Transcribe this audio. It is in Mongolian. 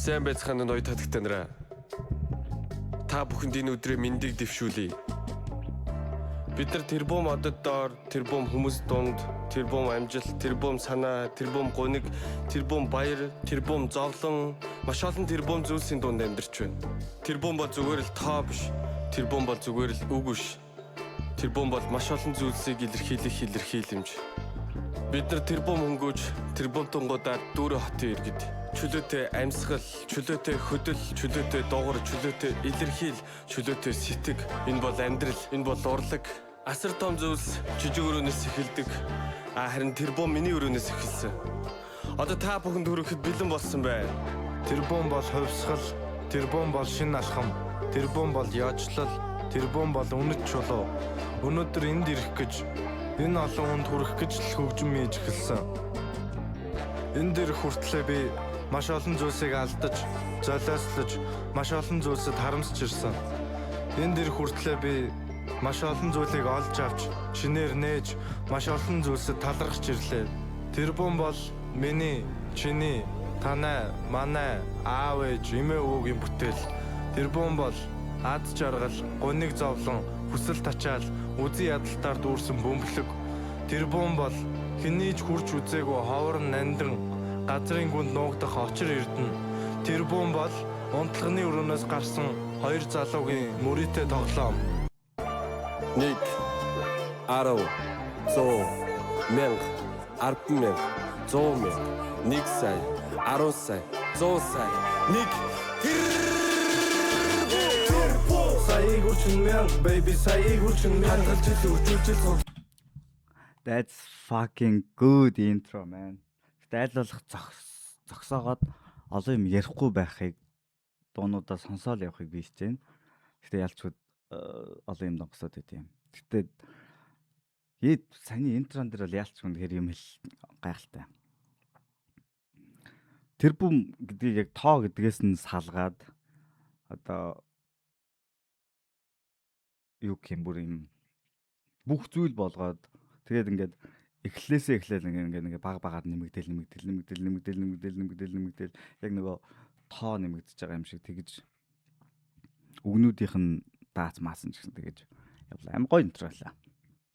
Сайн байцгаана ноёд хатагтай нараа. Та бүхэнд энэ өдрийн мэндийг дэвшүүлье. Бид нар тэрбум одод доор, тэрбум хүмүүс дунд, тэрбум амжилт, тэрбум санаа, тэрбум гуниг, тэрбум баяр, тэрбум зовлон, маш олон тэрбум зүйлсийн дунд амьдарч байна. Тэрбум бол зүгээр л тоо биш. Тэрбум бол зүгээр л үг биш. Тэрбум бол маш олон зүйлсийг илэрхийлэх илэрхийлэмж. Бид нар тэрбум хөнгөөж, тэрбум тунгуудаар дүүрэн хотын иргэд. Чөлөөтэй амьсгал, чөлөөтэй хөдөл, чөлөөтэй дугар, чөлөөтэй илэрхийл, чөлөөтэй сэтг. Энэ бол амьдрал, энэ бол урлаг. Асар том зүйлс жижиг өрөөнөөс эхэлдэг. Харин тэрбум миний өрөөнөөс эхэлсэн. Одоо та бүхэнд хүрэхэд бэлэн болсон байна. Тэрбум бол хувьсгал, тэрбум бол шин алхам, тэрбум бол яочлол, тэрбум бол үнэт чулуу. Өнөөдөр энд ирэх гэж, энэ олон хүнд хүрэх гэж л хөгжим хийж эхэлсэн. Энд ирэх хүртлээр би маш олон зүйлсийг алдаж, золиослож, маш олон зүйлсэд харамсч ирсэн. Энд ирэх хүртлээр би маш олон зүйлийг олж авч, шинээр нээж, маш олон зүйлсэд талархаж ирлээ. Тэрбум бол миний, чиний, танай, манай, аав ээж, эмээ өвөгийн бүтээл. Тэрбум бол ад жаргал, гуниг зовлон, хүсэл тачаал, үзий ядалтаар дүүрсэн бөмбөлөг. Тэрбум бол хэний ч хурж үзээгүй ховор нандин, газрын гүнд нуугдах очир эрдэнэ. Тэрбум бол унтлагын өрөөнөөс гарсан хоёр залуугийн мөрийтэй тоглоом. 1 10 100 1000 100000 100,000 1 сая 10 сая 100 сая 1 Саяыг үрчин мянга baby саяыг үрчин мянга жил үржүүлжил. That's fucking good intro man. Дайлуулах зогсоогоод олон юм ярихгүй байхыг дуунуудаа сонсоол явахыг би хийж байна. Гэтэ ялчгүй олон юм донгосоод байт юм. Гэтэ саний интрон дээр бол ялч үнэхээр юм хэл гайхалтай. Тэрбум гэдгийг яг тоо гэдгээс нь салгаад одоо юу гэх юм бүр юм бүх зүйл болгоод тэгээд ингээд эхлээсээ эхлээл ингээд баг багаар нэмэгдээл яг нөгөө тоо нэмэгдэж байгаа юм шиг тэгэж өгнүүдийнх нь даац маасан ч гэсэн тэгэж явлаа. Аим гоё интро байлаа.